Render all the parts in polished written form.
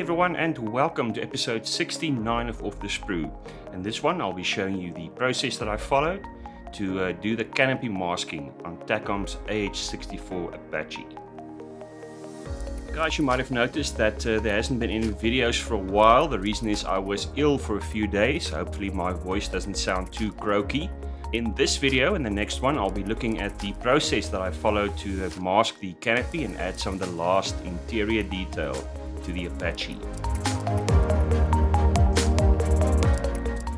everyone, and welcome to episode 69 of Off the Sprue. In this one I'll be showing you the process that I followed to do the canopy masking on Takom's AH-64 Apache. Guys, you might have noticed that there hasn't been any videos for a while. The reason is I was ill for a few days. Hopefully my voice doesn't sound too croaky. In this video and the next one, I'll be looking at the process that I followed to mask the canopy and add some of the last interior detail to the Apache.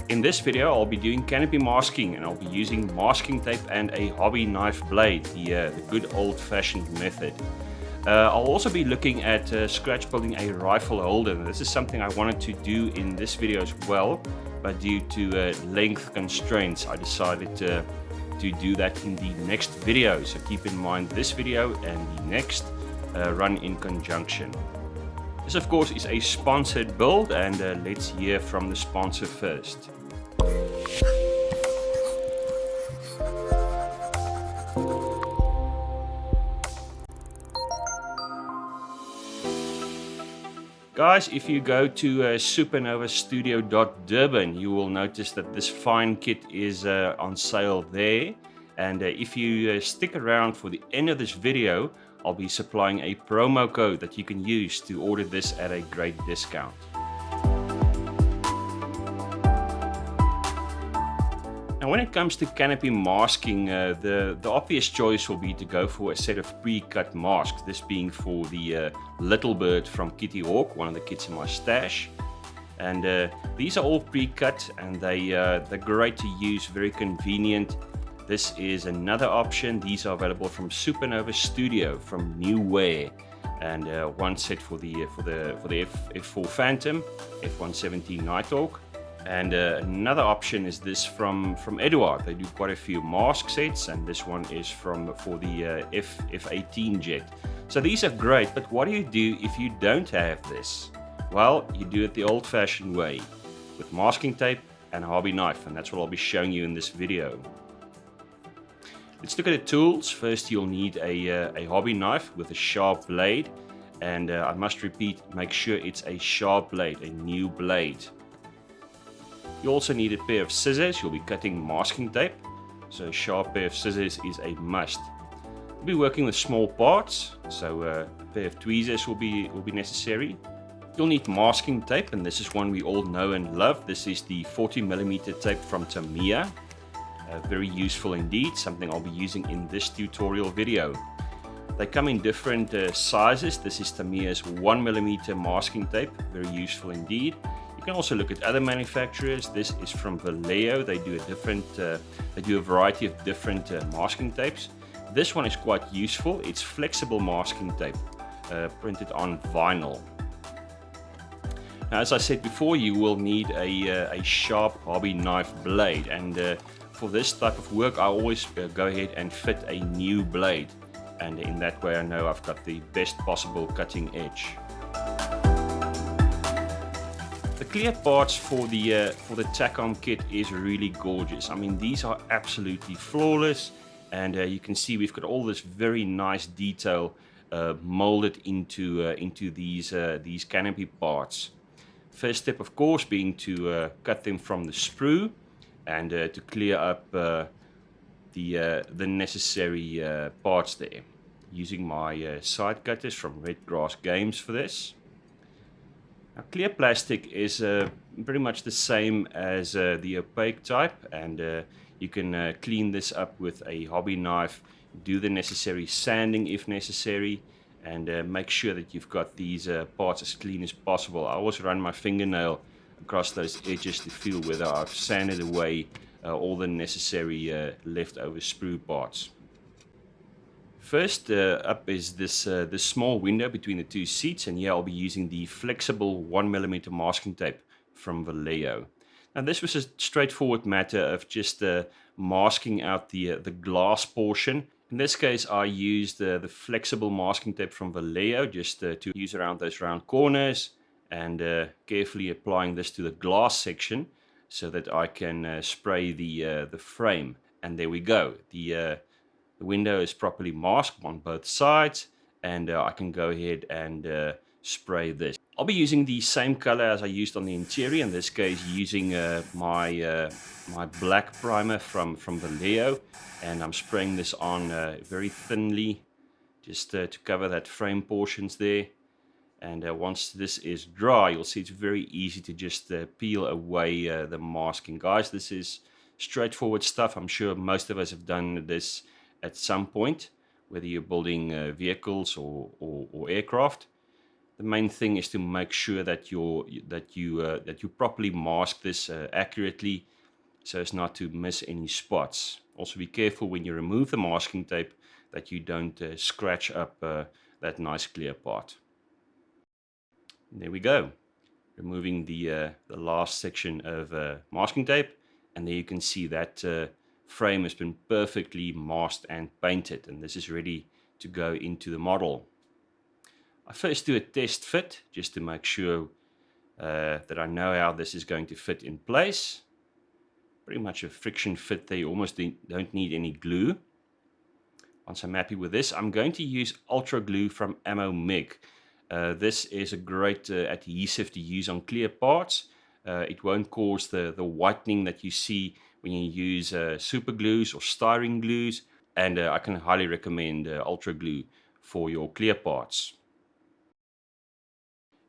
In this video, I'll be doing canopy masking and I'll be using masking tape and a hobby knife blade, the good old-fashioned method. I'll also be looking at scratch building a rifle holder. This is something I wanted to do in this video as well, but due to length constraints I decided to do that in the next video. So keep in mind this video and the next run in conjunction. This of course is a sponsored build, and let's hear from the sponsor first. Guys, if you go to supernovastudio.durban, you will notice that this fine kit is on sale there. And if you stick around for the end of this video, I'll be supplying a promo code that you can use to order this at a great discount. Now, when it comes to canopy masking, the obvious choice will be to go for a set of pre-cut masks. This being for the Little Bird from Kitty Hawk, one of the kits in my stash. And these are all pre-cut, and they're great to use, very convenient. This is another option. These are available from Supernova Studio from New Wear, and one set for the F4 Phantom, F117 Nighthawk. And another option is this from Eduard. They do quite a few mask sets, and this one is for the F18 jet. So these are great, but what do you do if you don't have this? Well, you do it the old-fashioned way, with masking tape and a hobby knife, and that's what I'll be showing you in this video. Let's look at the tools. First, you'll need a hobby knife with a sharp blade, and I must repeat, make sure it's a sharp blade, a new blade. You also need a pair of scissors. You'll be cutting masking tape, so a sharp pair of scissors is a must. We'll be working with small parts, so a pair of tweezers will be necessary. You'll need masking tape, and this is one we all know and love. This is the 40mm tape from Tamiya. Very useful indeed, something I'll be using in this tutorial video. They come in different sizes. This is Tamiya's 1mm masking tape, very useful indeed. You can also look at other manufacturers. This is from Vallejo. They do a variety of different masking tapes. This one is quite useful. It's flexible masking tape, printed on vinyl. Now, as I said before, you will need a sharp hobby knife blade, and for this type of work I always go ahead and fit a new blade, and in that way I know I've got the best possible cutting edge. The clear parts for the Takom kit is really gorgeous. I mean, these are absolutely flawless, and you can see we've got all this very nice detail molded into these canopy parts. First step, of course, being to cut them from the sprue, and to clear up the necessary parts there, using my side cutters from Red Grass Games for this. Now, clear plastic is pretty much the same as the opaque type, and you can clean this up with a hobby knife, do the necessary sanding if necessary, and make sure that you've got these parts as clean as possible. I always run my fingernail across those edges to feel whether I've sanded away all the necessary leftover sprue parts. First up is this small window between the two seats, and here I'll be using the flexible 1mm masking tape from Vallejo. Now, this was a straightforward matter of just masking out the glass portion. In this case, I used the flexible masking tape from Vallejo just to use around those round corners, and carefully applying this to the glass section so that I can spray the frame. And there we go. The window is properly masked on both sides, and I can go ahead and spray this. I'll be using the same color as I used on the interior, in this case using my black primer from Vallejo, and I'm spraying this on very thinly, just to cover that frame portions there. And once this is dry, you'll see it's very easy to just peel away the masking. Guys, this is straightforward stuff. I'm sure most of us have done this at some point, whether you're building vehicles or aircraft. The main thing is to make sure that you properly mask this accurately, so as not to miss any spots. Also be careful when you remove the masking tape that you don't scratch up that nice clear part. And there we go, removing the last section of masking tape, and there you can see that frame has been perfectly masked and painted, and this is ready to go into the model. I first do a test fit just to make sure that I know how this is going to fit in place. Pretty much a friction fit there, you almost don't need any glue. Once I'm happy with this, I'm going to use Ultra Glue from Ammo Meg. This is a great adhesive to use on clear parts. It won't cause the whitening that you see when you use super glues or styrene glues, and I can highly recommend Ultra Glue for your clear parts.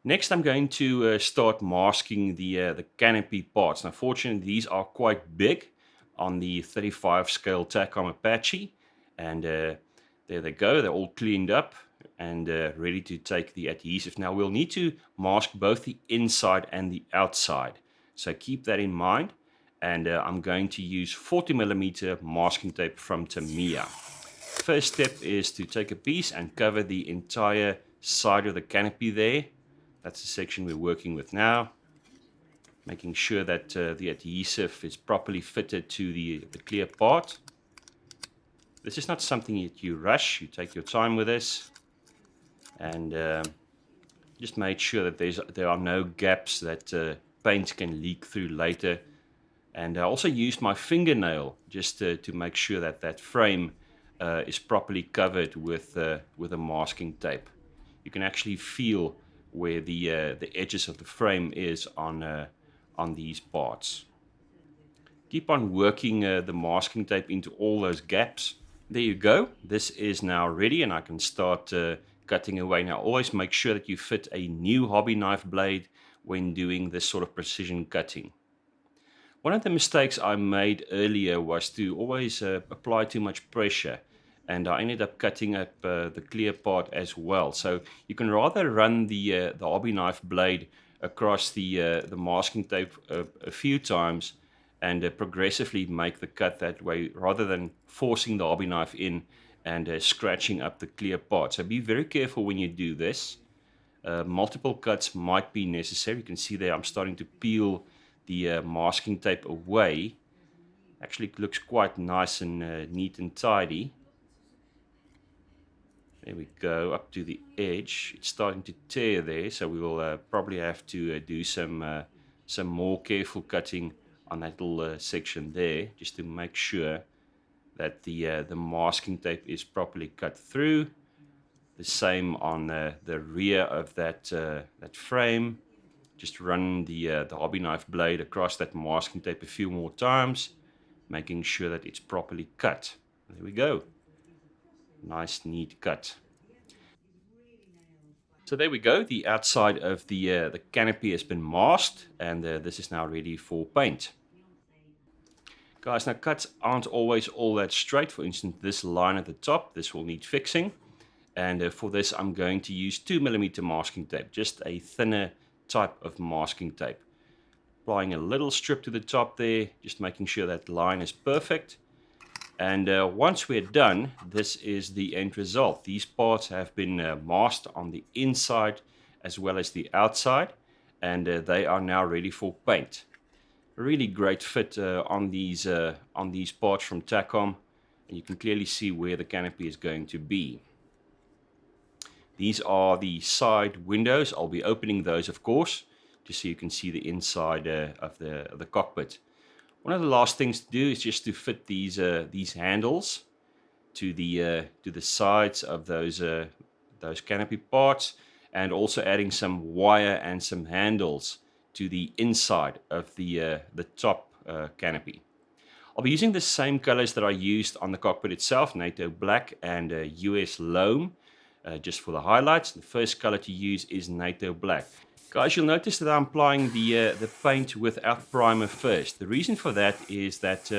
Next, I'm going to start masking the canopy parts. Now, fortunately, these are quite big on the 35 scale Takom Apache, and there they go. They're all cleaned up and ready to take the adhesive. Now, we'll need to mask both the inside and the outside, so keep that in mind. And I'm going to use 40mm masking tape from Tamiya. First step is to take a piece and cover the entire side of the canopy there. That's the section we're working with now, making sure that the adhesive is properly fitted to the clear part. This is not something that you rush. You take your time with this, and just make sure that there are no gaps that paint can leak through later. And I also used my fingernail just to make sure that that frame is properly covered with a masking tape. You can actually feel where the edges of the frame is on these parts. Keep on working the masking tape into all those gaps. There you go. This is now ready, and I can start cutting away. Now, always make sure that you fit a new hobby knife blade when doing this sort of precision cutting. One of the mistakes I made earlier was to always apply too much pressure, and I ended up cutting up the clear part as well. So you can rather run the hobby knife blade across the masking tape a few times and progressively make the cut that way, rather than forcing the hobby knife in and scratching up the clear part. So be very careful when you do this. Multiple cuts might be necessary. You can see there I'm starting to peel the masking tape away. Actually, it looks quite nice and neat and tidy. There we go, up to the edge. It's starting to tear there, so we will probably have to do some more careful cutting on that little section there, just to make sure that the masking tape is properly cut through. The same on the rear of that frame. Just run the hobby knife blade across that masking tape a few more times, making sure that it's properly cut. There we go. Nice, neat cut. So there we go. The outside of the canopy has been masked, and this is now ready for paint. Guys, now cuts aren't always all that straight. For instance, this line at the top, this will need fixing. And for this, I'm going to use 2mm masking tape, just a thinner type of masking tape. Applying a little strip to the top there, just making sure that line is perfect. And once we're done, this is the end result. These parts have been masked on the inside as well as the outside, and they are now ready for paint. A really great fit on these parts from Takom, and you can clearly see where the canopy is going to be. These are the side windows. I'll be opening those, of course, just so you can see the inside of the cockpit. One of the last things to do is just to fit these handles to the sides of those canopy parts, and also adding some wire and some handles to the inside of the top canopy. I'll be using the same colors that I used on the cockpit itself, NATO Black and US Loam, just for the highlights. The first color to use is NATO Black. Guys, you'll notice that I'm applying the paint without primer first. The reason for that is that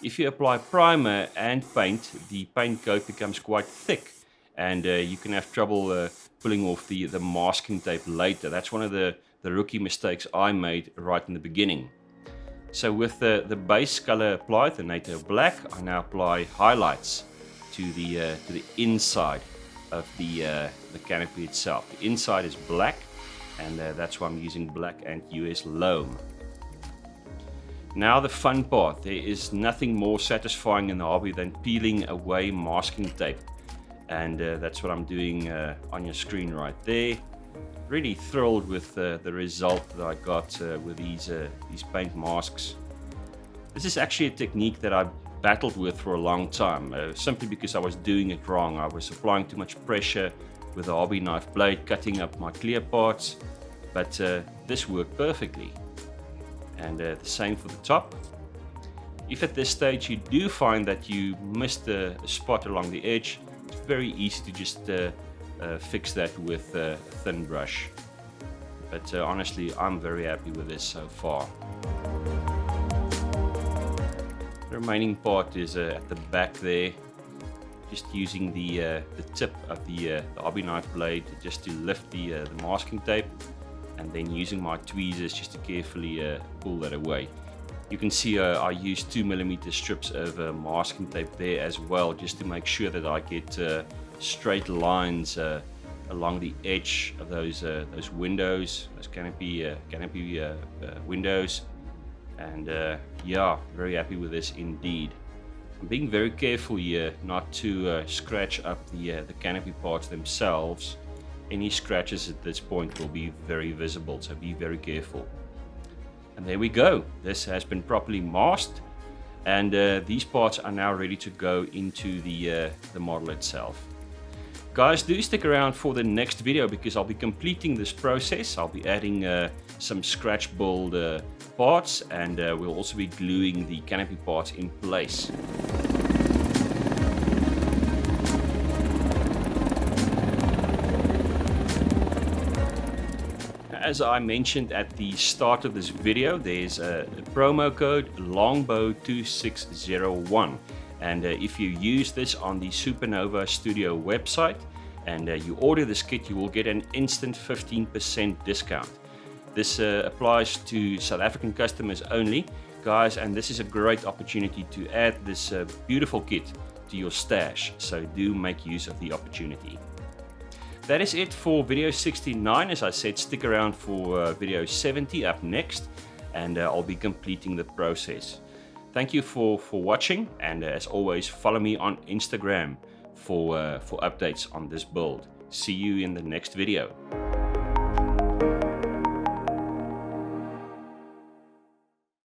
if you apply primer and paint, the paint coat becomes quite thick, and you can have trouble pulling off the masking tape later. That's one of the rookie mistakes I made right in the beginning. So with the base color applied, the NATO Black, I now apply highlights to the inside of the canopy itself. The inside is black, and that's why I'm using black and US Loam. Now the fun part. There is nothing more satisfying in the hobby than peeling away masking tape, and that's what I'm doing on your screen right there. Really thrilled with the result that I got with these paint masks. This is actually a technique that I battled with for a long time, simply because I was doing it wrong. I was applying too much pressure with a hobby knife blade, cutting up my clear parts, but this worked perfectly. And the same for the top. If at this stage you do find that you missed a spot along the edge, it's very easy to just fix that with a thin brush. But honestly, I'm very happy with this so far. The remaining part is at the back there, just using the tip of the hobby knife blade just to lift the masking tape, and then using my tweezers just to carefully pull that away. You can see I use 2mm strips of masking tape there as well, just to make sure that I get straight lines along the edge of those windows, those canopy windows. And yeah, very happy with this indeed. I'm being very careful here not to scratch up the canopy parts themselves. Any scratches at this point will be very visible, so be very careful. And there we go. This has been properly masked, and these parts are now ready to go into the model itself. Guys, do stick around for the next video, because I'll be completing this process. I'll be adding some scratch build parts, and we'll also be gluing the canopy parts in place. As I mentioned at the start of this video, there's a promo code Longbow2601, and if you use this on the Supernova Studio website and you order this kit, you will get an instant 15% discount. This applies to South African customers only, guys, and this is a great opportunity to add this beautiful kit to your stash, so do make use of the opportunity. That is it for video 69. As I said, stick around for video 70 up next, and I'll be completing the process. Thank you for watching, and as always, follow me on Instagram for updates on this build. See you in the next video.